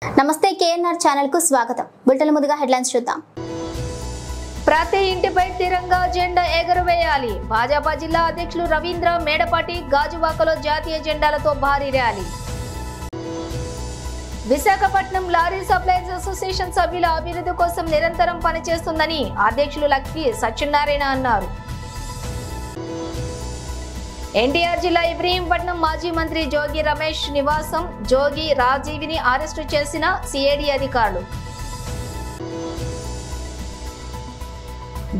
నమస్తే KNR channel కు స్వాగతం. బులెటిన్ ముందుగా హెడ్లైన్స్ చూద్దాం. ప్రతి ఇంటిపై తిరంగా జెండా ఎగురవేయాలి. భాజపా జిల్లా అధ్యక్షులు రవీంద్ర మేడపాటి గాజువాకలో జాతీయ జెండాలతో భారీ rally. Visakhapatnam lorry suppliers association సభ్యుల అభివృద్ధి కోసం నిరంతరం పనిచేస్తుందని అధ్యక్షులు లక్ష్మీ సత్యనారాయణ అన్నారు. ఎన్టీఆర్ జిల్లా ఇబ్రహీంపట్నం మాజీ మంత్రి జోగి రమేష్ నివాసం జోగి రాజీవిని అరెస్టు చేసిన సిఐడి అధికారులు.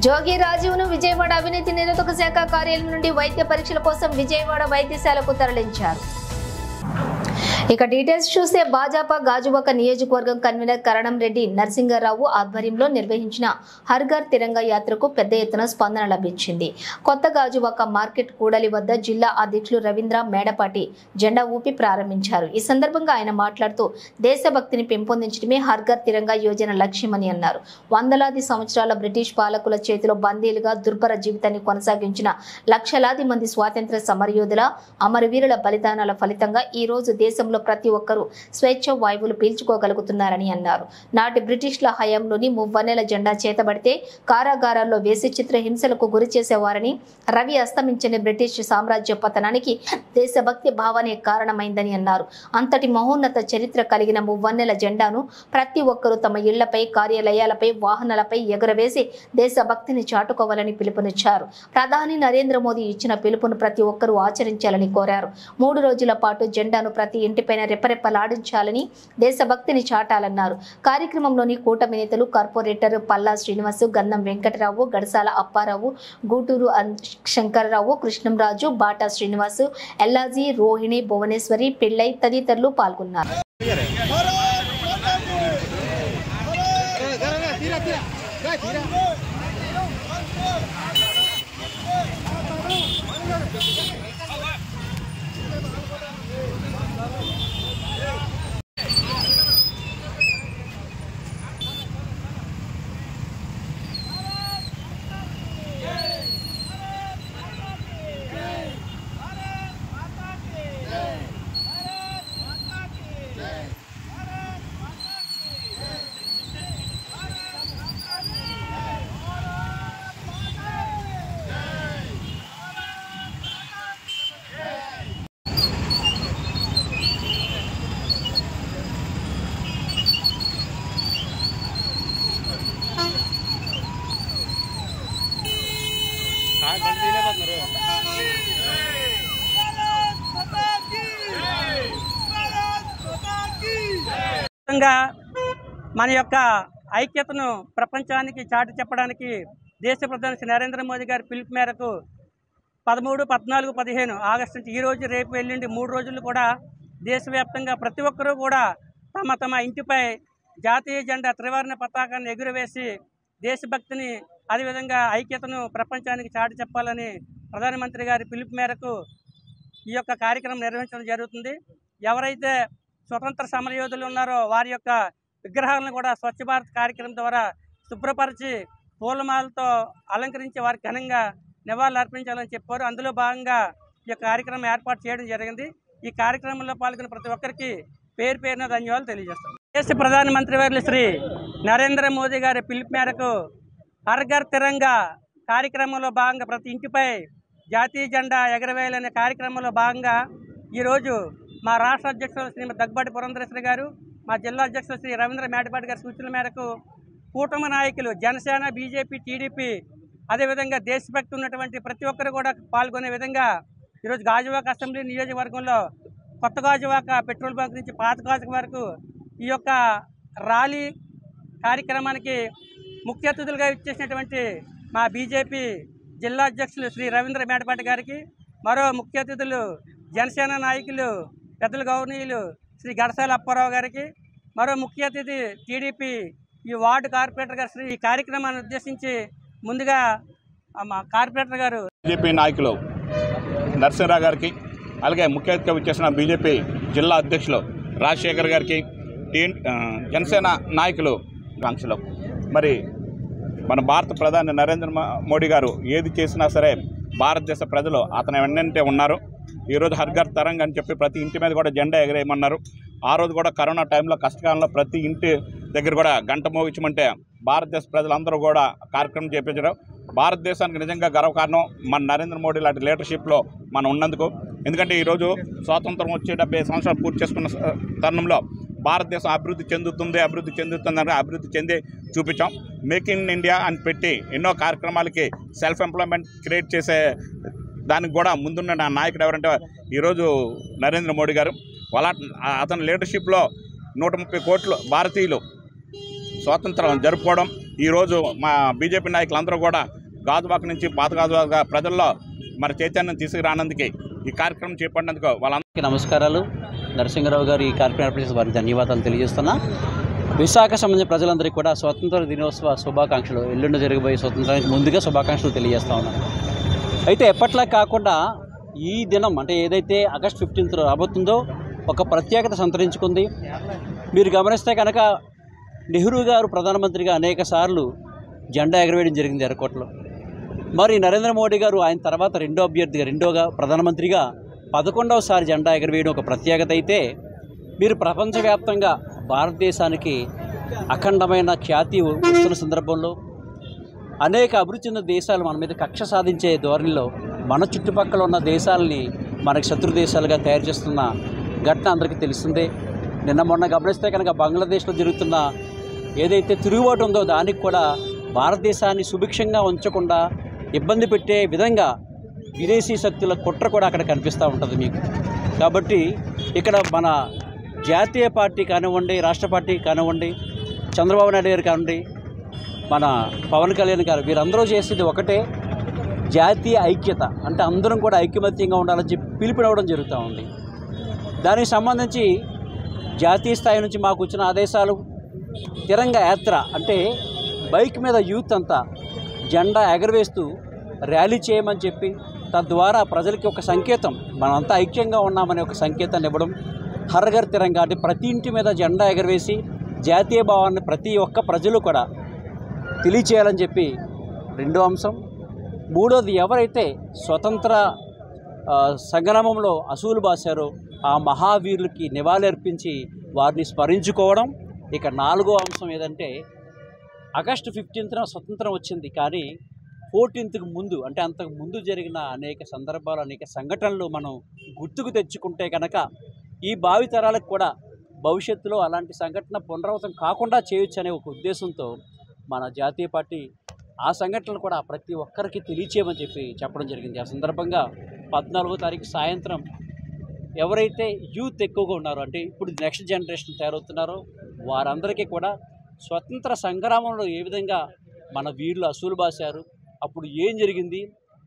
జోగి రాజీవ్ను విజయవాడ అవినీతి నిరోధక శాఖ కార్యాలయం నుండి వైద్య పరీక్షల కోసం విజయవాడ వైద్యశాలకు తరలించారు. ఇక డీటెయిల్స్ చూస్తే భాజపా గాజువాక నియోజకవర్గం కన్వీనర్ కరణం రెడ్డి నరసింగారావు ఆధ్వర్యంలో నిర్వహించిన హర్ ఘర్ తిరంగా యాత్రకు పెద్ద ఎత్తున స్పందన లభించింది. కొత్త గాజువాక మార్కెట్ కూడలి వద్ద జిల్లా అధ్యక్షులు రవీంద్ర మేడపాటి జెండా ఊపి ప్రారంభించారు. ఈ సందర్భంగా ఆయన మాట్లాడుతూ దేశభక్తిని పెంపొందించడమే హర్ ఘర్ తిరంగా యోజన లక్ష్యమని అన్నారు. వందలాది సంవత్సరాల బ్రిటిష్ పాలకుల చేతిలో బందీలుగా దుర్భర జీవితాన్ని కొనసాగించిన లక్షలాది మంది స్వాతంత్ర సమరయోధుల అమరవీరుల బలిదానాల ఫలితంగా ఈ రోజు దేశంలో ప్రతి ఒక్కరూ స్వేచ్ఛ వాయువులు పీల్చుకోగలుగుతున్నారని అన్నారు. నాటి బ్రిటిష్ల హయాంలోని మువ్వన్నెల జెండా చేతబడితే కారాగారాల్లో వేసి చిత్ర హింసలకు గురి చేసేవారని, రవి అస్తమించని బ్రిటిష్ సామ్రాజ్య పతనానికి దేశభక్తి భావనే కారణమైందని అన్నారు. అంతటి మహోన్నత చరిత్ర కలిగిన మువ్వన్నెల జెండాను ప్రతి ఒక్కరూ తమ ఇళ్లపై, కార్యాలయాలపై, వాహనాలపై ఎగురవేసి దేశభక్తిని చాటుకోవాలని పిలుపునిచ్చారు. ప్రధాని నరేంద్ర మోదీ ఇచ్చిన పిలుపును ప్రతి ఒక్కరూ ఆచరించాలని కోరారు. 3 రోజుల పాటు జెండాను ప్రతి ఇంటిపైన రెప్పరెప్పలాడించాలని, దేశభక్తిని చాటాలన్నారు. కార్యక్రమంలోని కూటమి నేతలు కార్పొరేటర్ పల్లా శ్రీనివాస్, గంధం వెంకటరావు, గడసాల అప్పారావు, గూటూరు శంకర్రావు, కృష్ణంరాజు, బాటా శ్రీనివాస్, ఎల్లాజీ, రోహిణి, భువనేశ్వరి, పిళ్ళై తదితరులు పాల్గొన్నారు. మన యొక్క ఐక్యతను ప్రపంచానికి చాటి చెప్పడానికి దేశ ప్రధాని శ్రీ నరేంద్ర మోదీ గారి పిలుపు మేరకు 13, 14, 15 ఆగస్టు నుంచి ఈరోజు, రేపు, ఎల్లుండి 3 రోజులు కూడా దేశవ్యాప్తంగా ప్రతి ఒక్కరూ కూడా తమ ఇంటిపై జాతీయ జెండా త్రివర్ణ పతాకాన్ని ఎగురవేసి దేశభక్తిని, అదేవిధంగా ఐక్యతను ప్రపంచానికి చాటి చెప్పాలని ప్రధానమంత్రి గారి పిలుపు మేరకు ఈ యొక్క కార్యక్రమం నిర్వహించడం జరుగుతుంది. ఎవరైతే స్వతంత్ర సమరయోధులు ఉన్నారో వారి యొక్క విగ్రహాలను కూడా స్వచ్ఛ భారత్ కార్యక్రమం ద్వారా శుభ్రపరిచి పూలమాలతో అలంకరించి వారికి ఘనంగా నివాళులు అర్పించాలని చెప్పారు. అందులో భాగంగా ఈ యొక్క కార్యక్రమం ఏర్పాటు చేయడం జరిగింది. ఈ కార్యక్రమంలో పాల్గొన్న ప్రతి ఒక్కరికి పేరు పేరున ధన్యవాదాలు తెలియజేస్తాం. దేశ ప్రధానమంత్రి వర్యులు శ్రీ నరేంద్ర మోదీ గారి పిలుపు మేరకు హర్ ఘర్ తిరంగా కార్యక్రమంలో భాగంగా ప్రతి ఇంటిపై జాతీయ జెండా ఎగరవేయాలనే కార్యక్రమంలో భాగంగా ఈరోజు మా రాష్ట్ర అధ్యక్షులు శ్రీమతి దగ్గుబాటి పురంధరేశ్వరి గారు, మా జిల్లా అధ్యక్షులు శ్రీ రవీంద్ర మేడపాటి గారి సూచనల మేరకు కూటమి నాయకులు జనసేన, బీజేపీ, టీడీపీ, అదేవిధంగా దేశభక్తి ఉన్నటువంటి ప్రతి ఒక్కరు కూడా పాల్గొనే విధంగా ఈరోజు గాజువాక అసెంబ్లీ నియోజకవర్గంలో కొత్త గాజువాక పెట్రోల్ బంక్ నుంచి పాత గాజువాక వరకు ఈ యొక్క ర్యాలీ కార్యక్రమానికి ముఖ్య అతిథులుగా ఇచ్చేసినటువంటి మా బీజేపీ జిల్లా అధ్యక్షులు శ్రీ రవీంద్ర మేడపాటి గారికి, మరో ముఖ్య అతిథులు జనసేన నాయకులు పెద్దల గౌరవనీయులు శ్రీ గడసాల అప్పారావు గారికి, మరో ముఖ్య అతిథి టీడీపీ ఈ వార్డు కార్పొరేటర్ గారు. ఈ కార్యక్రమాన్ని ఉద్దేశించి ముందుగా మా కార్పొరేటర్ గారు, బీజేపీ నాయకులు నరసింహరావు గారికి, అలాగే ముఖ్య అతిథిగా వచ్చేసిన బీజేపీ జిల్లా అధ్యక్షులు రాజశేఖర్ గారికి, జనసేన నాయకులు కాంక్షలు, మరి మన భారత ప్రధాని నరేంద్ర మోడీ గారు ఏది చేసినా సరే భారతదేశ ప్రజలు అతని వెన్నంటే ఉన్నారు. ఈరోజు హర్ ఘర్ తిరంగా అని చెప్పి ప్రతి ఇంటి మీద కూడా జెండా ఎగరేయమన్నారు. ఆ రోజు కూడా కరోనా టైంలో కష్టకాలంలో ప్రతి ఇంటి దగ్గర కూడా గంట మోగించమంటే భారతదేశ ప్రజలందరూ కూడా కార్యక్రమం చేపించడం భారతదేశానికి నిజంగా గర్వకారణం మన నరేంద్ర మోడీ లాంటి లీడర్షిప్లో మనం ఉన్నందుకు. ఎందుకంటే ఈరోజు స్వాతంత్రం వచ్చి 70 సంవత్సరాలు పూర్తి చేసుకున్న తరుణంలో భారతదేశం అభివృద్ధి చెందుతుందని అభివృద్ధి చెంది చూపించాం. మేక్ ఇన్ ఇండియా అని పెట్టి ఎన్నో కార్యక్రమాలకి సెల్ఫ్ ఎంప్లాయ్మెంట్ క్రియేట్ చేసే దానికి కూడా ముందున్న నా నాయకుడు ఎవరంటే ఈరోజు నరేంద్ర మోడీ గారు. అతని లీడర్షిప్లో 130 కోట్ల భారతీయులు స్వాతంత్రం జరుపుకోవడం, ఈరోజు మా బీజేపీ నాయకులందరూ కూడా గాజువాక నుంచి పాత గాజువాక ప్రజల్లో మరి చైతన్యం తీసుకురానందుకే ఈ కార్యక్రమం చేపట్టినందుకు వాళ్ళందరికీ నమస్కారాలు. నరసింహరావు గారు ఈ కార్యక్రమం ఏర్పరిచిన వారికి ధన్యవాదాలు తెలియజేస్తున్నా. విశాఖ సంబంధించిన ప్రజలందరికీ కూడా స్వాతంత్ర దినోత్సవ శుభాకాంక్షలు, ఎల్లుండి జరగబోయే స్వాతంత్రానికి ముందుగా శుభాకాంక్షలు తెలియజేస్తా ఉన్నాను. అయితే ఎప్పట్లా కాకుండా ఈ దినం అంటే ఏదైతే ఆగస్ట్ 15th రాబోతుందో ఒక ప్రత్యేకత సంతరించుకుంది. మీరు గమనిస్తే కనుక నెహ్రూ గారు ప్రధానమంత్రిగా అనేక సార్లు జెండా ఎగరవేయడం జరిగింది ఎర్రకోటలో. మరి నరేంద్ర మోడీ గారు ఆయన తర్వాత రెండోగా ప్రధానమంత్రిగా 11వ సారి జెండా ఎగరవేయడం ఒక ప్రత్యేకత అయితే, మీరు ప్రపంచవ్యాప్తంగా భారతదేశానికి అఖండమైన ఖ్యాతి వస్తున్న సందర్భంలో అనేక అభివృద్ధి చెందిన దేశాలు మన మీద కక్ష సాధించే ధోరణిలో మన చుట్టుపక్కల ఉన్న దేశాలని మనకి శత్రు దేశాలుగా తయారు చేస్తున్న ఘటన అందరికీ తెలిసిందే. నిన్న మొన్న గమనిస్తే కనుక బంగ్లాదేశ్లో జరుగుతున్న ఏదైతే తిరుగుబాటు ఉందో దానికి కూడా భారతదేశాన్ని సుభిక్షంగా ఉంచకుండా ఇబ్బంది పెట్టే విధంగా విదేశీ శక్తుల కుట్ర కూడా అక్కడ కనిపిస్తూ ఉంటుంది మీకు. కాబట్టి ఇక్కడ మన జాతీయ పార్టీ కానివ్వండి, రాష్ట్ర పార్టీ కానివ్వండి, చంద్రబాబు నాయుడు గారు కానివ్వండి, మన పవన్ కళ్యాణ్ గారు, వీరందరూ చేసేది ఒకటే, జాతీయ ఐక్యత. అంటే అందరం కూడా ఐకమత్యంగా ఉండాలని చెప్పి పిలుపునివ్వడం జరుగుతూ ఉంది. దానికి సంబంధించి జాతీయ స్థాయి నుంచి మాకు వచ్చిన ఆదేశాలు తిరంగ యాత్ర అంటే బైక్ మీద యూత్ అంతా జెండా ఎగరవేస్తూ ర్యాలీ చేయమని చెప్పి తద్వారా ప్రజలకి ఒక సంకేతం, మనమంతా ఐక్యంగా ఉన్నామనే ఒక సంకేతాన్ని ఇవ్వడం. హర్ ఘర్ తిరంగా అంటే ప్రతి ఇంటి మీద జెండా ఎగరవేసి జాతీయ భావాన్ని ప్రతి ఒక్క ప్రజలు కూడా తెలియచేయాలని చెప్పి రెండో అంశం. మూడోది, ఎవరైతే స్వతంత్ర సంగ్రామంలో అసూలు బాసారో ఆ మహావీరులకి నివాళి అర్పించి వారిని స్మరించుకోవడం. ఇక నాలుగో అంశం ఏదంటే, ఆగస్టు 15th స్వతంత్రం వచ్చింది, కానీ 14th ముందు అంటే అంతకు ముందు జరిగిన అనేక సందర్భాలు, అనేక సంఘటనలు మనం గుర్తుకు తెచ్చుకుంటే కనుక ఈ భావితరాలకు కూడా భవిష్యత్తులో అలాంటి సంఘటన పునరావృతం కాకుండా చేయొచ్చు అనే ఒక ఉద్దేశంతో మన జాతీయ పార్టీ ఆ సంఘటనలు కూడా ప్రతి ఒక్కరికి తెలియచేయమని చెప్పి చెప్పడం జరిగింది. ఆ సందర్భంగా 14వ తారీఖు సాయంత్రం ఎవరైతే యూత్ ఎక్కువగా ఉన్నారో, అంటే ఇప్పుడు నెక్స్ట్ జనరేషన్ తయారవుతున్నారో, వారందరికీ కూడా స్వతంత్ర సంగ్రామంలో ఏ విధంగా మన వీరులు అసూలు బాసారు, అప్పుడు ఏం జరిగింది,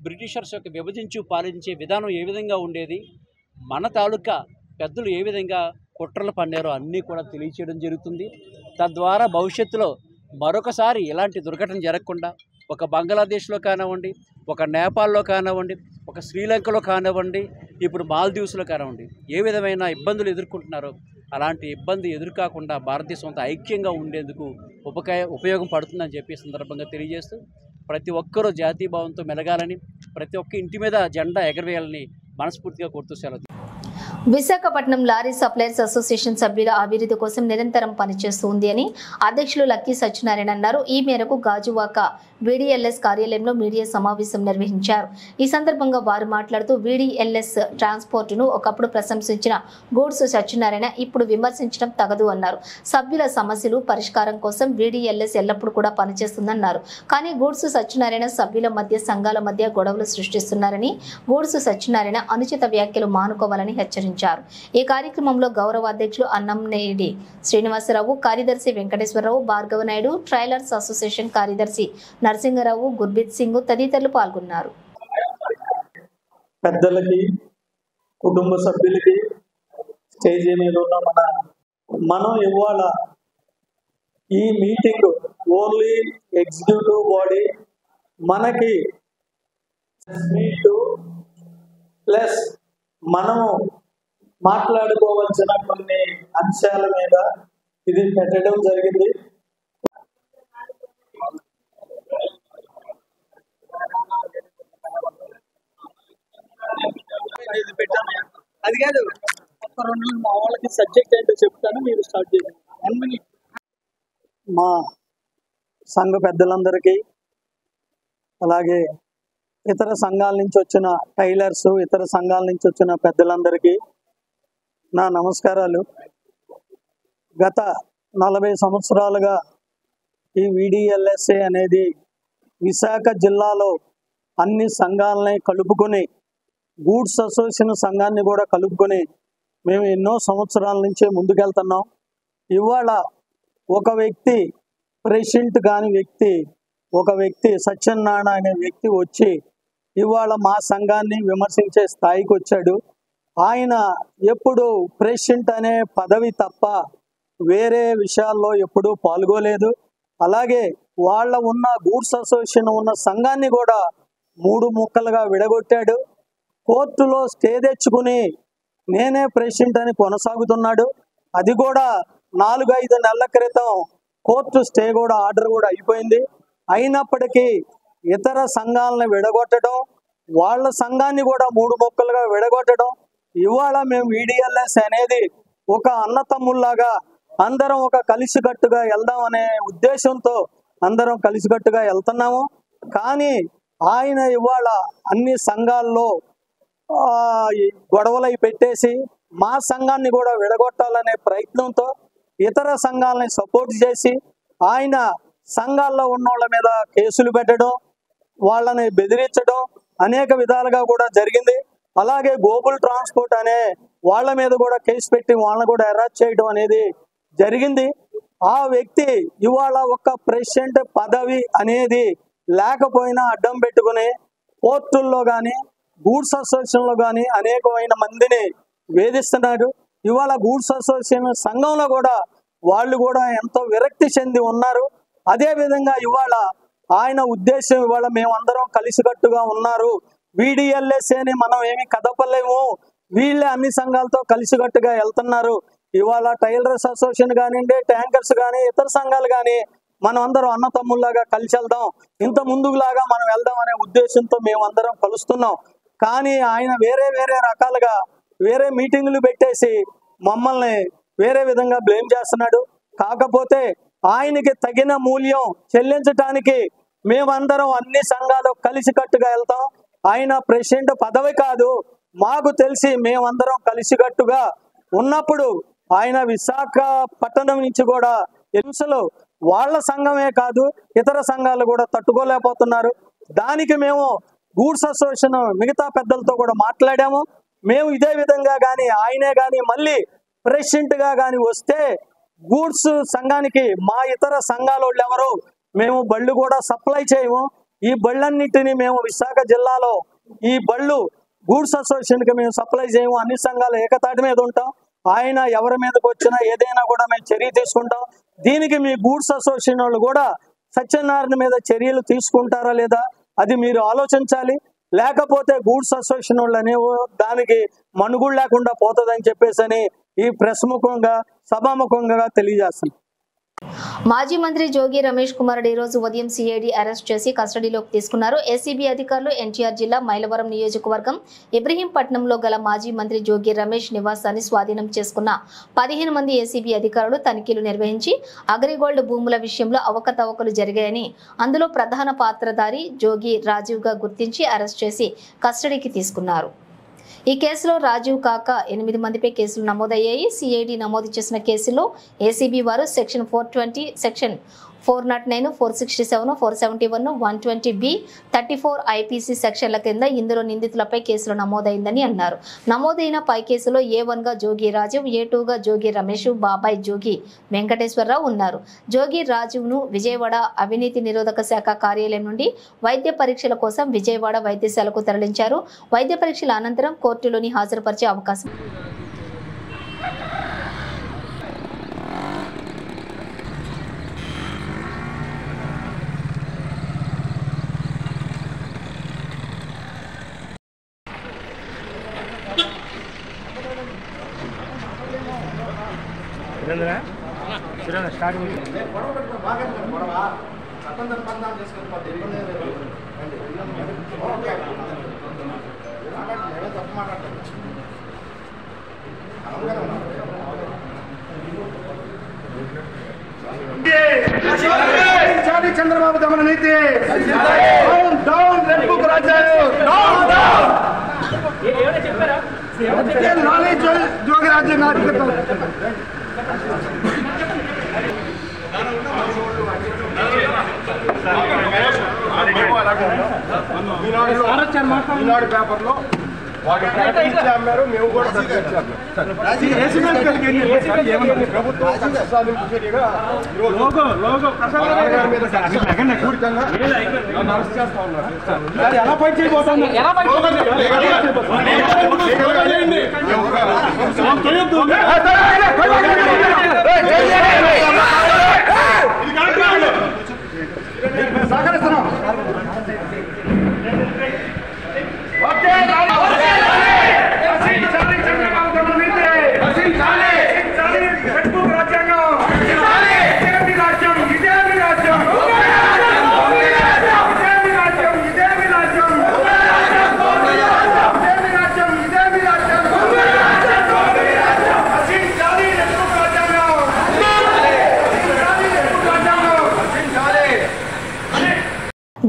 బ్రిటిషర్స్ యొక్క విభజించి పాలించే విధానం ఏ విధంగా ఉండేది, మన తాలూకా పెద్దలు ఏ విధంగా కుట్రలు పన్నారో అన్నీ కూడా తెలియచేయడం జరుగుతుంది. తద్వారా భవిష్యత్తులో మరొకసారి ఇలాంటి దుర్ఘటన జరగకుండా ఒక బంగ్లాదేశ్లో కానివ్వండి, ఒక నేపాల్లో కానివ్వండి, ఒక శ్రీలంకలో కానివ్వండి, ఇప్పుడు మాల్దీవ్స్లో కానివ్వండి, ఏ విధమైన ఇబ్బందులు ఎదుర్కొంటున్నారో అలాంటి ఇబ్బంది ఎదుర్కాకుండా భారతదేశం అంతా ఐక్యంగా ఉండేందుకు ఉపయోగం పడుతుందని చెప్పి సందర్భంగా తెలియజేస్తూ, ప్రతి ఒక్కరూ జాతీయ భావంతో మెలగాలని, ప్రతి ఒక్క ఇంటి మీద జెండా ఎగరవేయాలని మనస్ఫూర్తిగా కోరుతూ సెలవు. విశాఖపట్నం లారీ సప్లయర్స్ అసోసియేషన్ సభ్యుల అభివృద్ధి కోసం నిరంతరం పనిచేస్తుంది అని అధ్యక్షులు లక్కీ సత్యనారాయణ అన్నారు. ఈ మేరకు గాజువాక వీడీఎల్ఎస్ కార్యాలయంలో మీడియా సమావేశం నిర్వహించారు. ఈ సందర్భంగా వారు మాట్లాడుతూ, వీడీఎల్ఎస్ ట్రాన్స్పోర్టును ఒకప్పుడు ప్రశంసించిన గూడ్స్ సత్యనారాయణ ఇప్పుడు విమర్శించడం తగదు అన్నారు. సభ్యుల సమస్యలు పరిష్కారం కోసం వీడీఎల్ఎస్ ఎల్లప్పుడూ కూడా పనిచేస్తుందన్నారు. కానీ గూడ్స్ సత్యనారాయణ సభ్యుల మధ్య, సంఘాల మధ్య గొడవలు సృష్టిస్తున్నారని, గూడ్స్ సత్యనారాయణ అనుచిత వ్యాఖ్యలు మానుకోవాలని హెచ్చరించారు. ఈ కార్యక్రమంలో గౌరవ అధ్యక్షులు అన్నంనేడి శ్రీనివాసరావు, కార్యదర్శి వెంకటేశ్వరరావు, భార్గవ నాయుడు, ట్రైలర్స్ అసోసియేషన్ కార్యదర్శి నరసింగరావు, గుర్బీత్ సింగ్ తదితరులు పాల్గొన్నారు. పెద్దలకి, కుటుంబ సభ్యులకి, స్టేజ్ మీద ఉన్న మనం ఇవాళ ఈ మీటింగ్ ఓన్లీ ఎగ్జిక్యూటివ్ బాడీ, మనకి ప్లస్ మనము మాట్లాడుకోవాల్సిన కొన్ని అంశాల మీద ఇది పెట్టడం జరిగింది. అది కాదు ఒక 2 నిమిషాలు మా వాళ్ళకి సబ్జెక్ట్ ఏంటో చెప్తాను, మీరు స్టార్ట్ చేయండి. 1 minute. మా సంఘ పెద్దలందరికీ, అలాగే ఇతర సంఘాల నుంచి వచ్చిన టైలర్స్, ఇతర సంఘాల నుంచి వచ్చిన పెద్దలందరికీ నా నమస్కారాలు. గత 40 సంవత్సరాలుగా ఈ VDLSA అనేది విశాఖ జిల్లాలో అన్ని సంఘాలని కలుపుకొని, గూడ్స్ అసోసియేషన్ సంఘాన్ని కూడా కలుపుకొని మేము ఎన్నో సంవత్సరాల నుంచే ముందుకెళ్తున్నాం. ఇవాళ ఒక వ్యక్తి, ప్రెసిడెంట్ కాని వ్యక్తి, ఒక వ్యక్తి సత్యనారాయణ అనే వ్యక్తి వచ్చి ఇవాళ మా సంఘాన్ని విమర్శించే స్థాయికి వచ్చాడు. ఆయన ఎప్పుడు ప్రెసిడెంట్ అనే పదవి తప్ప వేరే విషయాల్లో ఎప్పుడూ పాల్గొలేదు. అలాగే వాళ్ళ ఉన్న గూడ్స్ అసోసియేషన్ ఉన్న సంఘాన్ని కూడా 3 ముక్కలుగా విడగొట్టాడు. కోర్టులో స్టే తెచ్చుకుని నేనే ప్రెసిడెంట్ అని కొనసాగుతున్నాడు. అది కూడా 4-5 నెలల క్రితం కోర్టు స్టే కూడా ఆర్డర్ కూడా అయిపోయింది. అయినప్పటికీ ఇతర సంఘాలను విడగొట్టడం, వాళ్ళ సంఘాన్ని కూడా 3 ముక్కలుగా విడగొట్టడం. ఇవాళ మేము VDLS అనేది ఒక అన్నతమ్ముల్లాగా అందరం ఒక కలిసికట్టుగా వెళ్దాం అనే ఉద్దేశంతో అందరం కలిసికట్టుగా వెళ్తున్నాము. కానీ ఆయన ఇవాళ అన్ని సంఘాల్లో గొడవలై పెట్టేసి మా సంఘాన్ని కూడా విడగొట్టాలనే ప్రయత్నంతో ఇతర సంఘాలని సపోర్ట్ చేసి ఆయన సంఘాల్లో ఉన్న వాళ్ళ మీద కేసులు పెట్టడం, వాళ్ళని బెదిరించడం అనేక విధాలుగా కూడా జరిగింది. అలాగే గోకుల్ ట్రాన్స్పోర్ట్ అనే వాళ్ళ మీద కూడా కేసు పెట్టి వాళ్ళని కూడా అరెస్ట్ చేయడం అనేది జరిగింది. ఆ వ్యక్తి ఇవాళ ఒక ప్రెసిడెంట్ పదవి అనేది లేకపోయినా అడ్డం పెట్టుకుని కోర్టుల్లో కానీ గూడ్స్ అసోసియేషన్లో కానీ అనేకమైన మందిని వేధిస్తున్నాడు. ఇవాళ గూడ్స్ అసోసియేషన్ సంఘంలో కూడా వాళ్ళు కూడా ఎంతో విరక్తి చెంది ఉన్నారు. అదే విధంగా ఇవాళ ఆయన ఉద్దేశం ఇవాళ మేమందరం కలిసికట్టుగా ఉన్నారు, VDLSని మనం ఏమి కదపలేము, వీళ్ళే అన్ని సంఘాలతో కలిసికట్టుగా వెళ్తున్నారు. ఇవాళ టైలర్స్ అసోసియేషన్ కానివ్వండి, ట్యాంకర్స్ కానీ, ఇతర సంఘాలు కానీ మనం అందరం అన్నతమ్ముల్లాగా కలిసి వెళ్దాం, ఇంత ముందులాగా మనం వెళ్దాం అనే ఉద్దేశంతో మేమందరం కలుస్తున్నాం. కానీ ఆయన వేరే రకాలుగా వేరే మీటింగులు పెట్టేసి మమ్మల్ని వేరే విధంగా బ్లేమ్ చేస్తున్నాడు. కాకపోతే ఆయనకి తగిన మూల్యం చెల్లించడానికి మేమందరం అన్ని సంఘాలు కలిసికట్టుగా వెళ్తాం. ఆయన ప్రెసిడెంట్ పదవి కాదు, మాకు తెలిసి మేమందరం కలిసికట్టుగా ఉన్నప్పుడు ఆయన విశాఖపట్నం నుంచి కూడా హింసలు వాళ్ళ సంఘమే కాదు ఇతర సంఘాలు కూడా తట్టుకోలేకపోతున్నారు. దానికి మేము గూడ్స్ అసోసియేషన్ మిగతా పెద్దలతో కూడా మాట్లాడాము. మేము ఇదే విధంగా కానీ ఆయనే కానీ మళ్ళీ ప్రెసిడెంట్ గా కానీ వస్తే గూడ్స్ సంఘానికి మా ఇతర సంఘాల వాళ్ళు ఎవరు మేము బళ్ళు కూడా సప్లై చేయము. ఈ బళ్ళన్నింటినీ మేము విశాఖ జిల్లాలో ఈ బళ్ళు గూడ్స్ అసోసియేషన్కి మేము సప్లై చేయము. అన్ని సంఘాలు ఏకతాటి మీద ఉంటాం. ఆయన ఎవరి మీదకి వచ్చినా ఏదైనా కూడా మేము చర్య తీసుకుంటాం. దీనికి మీ గూడ్స్ అసోసియేషన్ వాళ్ళు కూడా సత్యనారాయణ మీద చర్యలు తీసుకుంటారా లేదా అది మీరు ఆలోచించాలి. లేకపోతే గూడ్స్ అసోసియేషన్ వాళ్ళు అనే దానికి మనుగుడు లేకుండా పోతుందని చెప్పేసి ఈ ప్రెస్ ముఖంగా సభాముఖంగా తెలియజేస్తాను. మాజీ మంత్రి జోగి రమేష్ కుమార్ ఈ రోజు ఉదయం సిఐడి అరెస్ట్ చేసి కస్టడీలోకి తీసుకున్నారు. ఏసీబీ అధికారులు ఎన్టీఆర్ జిల్లా మైలవరం నియోజకవర్గం ఇబ్రహీంపట్నంలో గల మాజీ మంత్రి జోగి రమేష్ నివాసాన్ని స్వాధీనం చేసుకున్న 15 మంది ఏసీబీ అధికారులు తనిఖీలు నిర్వహించి అగ్రిగోల్డ్ భూముల విషయంలో అవకతవకలు జరిగాయని, అందులో ప్రధాన పాత్రధారి జోగి రాజీవ్గా గుర్తించి అరెస్ట్ చేసి కస్టడీకి తీసుకున్నారు. ఈ కేసులో రాజీవ్ కాక 8 మందిపై కేసులు నమోదయ్యాయి. సిఐడి నమోదు చేసిన కేసులో ఏసీబీ వారు సెక్షన్ 420, సెక్షన్ 409, 467, 471, 120B, 34 ఐపీసీ సెక్షన్ల కింద ఇందులో నిందితులపై కేసులు నమోదైందని అన్నారు. నమోదైన పై కేసులో A1గా జోగి రాజీవ్, A2గా జోగి రమేష్, బాబాయ్ జోగి వెంకటేశ్వరరావు ఉన్నారు. జోగి రాజీవ్ను విజయవాడ అవినీతి నిరోధక శాఖ కార్యాలయం నుండి వైద్య పరీక్షల కోసం విజయవాడ వైద్యశాలకు తరలించారు. వైద్య పరీక్షల అనంతరం కోర్టులోని హాజరుపరిచే అవకాశం స్టార్ట్ చంద్రబాబు దమన నీతి డౌన్ రెడ్ బుక్ రాజ్యం జోగి రాజ్యం నాయకత్వం ఈనాడు పేపర్లో వాళ్ళు ప్రకటించి అమ్మారు, మేము కూడా ప్రకటించాము. ప్రభుత్వం కక్ష సాధింపు చర్యగా మీద పూరితంగా నన్ను అరెస్ట్ చేస్తా ఉన్నారు. ఎలా పని చేయబోతుంది? సహకరిస్తున్నాం.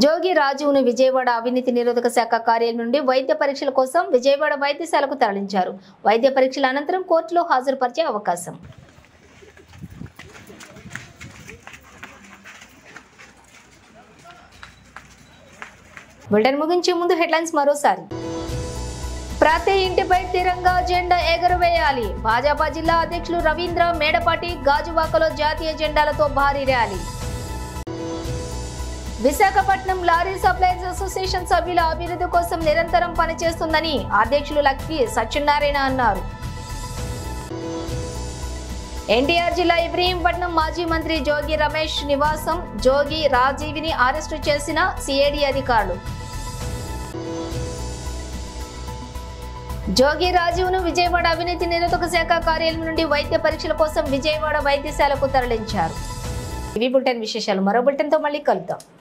జోగి రాజును విజయవాడ అవినీతి నిరోధక శాఖ కార్యాలయం నుండి వైద్య పరీక్షల కోసం విజయవాడ వైద్యశాలకు తరలించారు. వైద్య పరీక్షల అనంతరం కోర్టులో హాజరుపరిచే అవకాశం. బులెటిన్ ముగించే ముందు హెడ్లైన్స్ మరోసారి. ప్రతి ఇంటిపై తిరంగా జెండా ఎగురవేయాలి. భాజపా జిల్లా అధ్యక్షులు రవీంద్ర మేడపాటి గాజువాకలో జాతీయ జెండాలతో భారీ rally. Visakhapatnam lorry suppliers association సభ్యుల అభివృద్ధి కోసం నిరంతరం పనిచేస్తుందని అధ్యక్షులు లక్కి సత్యనారాయణ అన్నారు. ఎన్టీఆర్ జిల్లా ఇబ్రహీంపట్నం మాజీ మంత్రి జోగి రమేష్ నివాసం జోగి రాజీవిని అరెస్టు చేసిన సిఐడి అధికారులు. జోగి రాజీవ్ను విజయవాడ అవినీతి నిరోధక శాఖ కార్యాలయం నుండి వైద్య పరీక్షల కోసం విజయవాడ వైద్యశాలకు తరలించారు. ఇవి బులెటిన్ విశేషాలు. మరో బులెటిన్తో మళ్ళీ కలుద్దాం.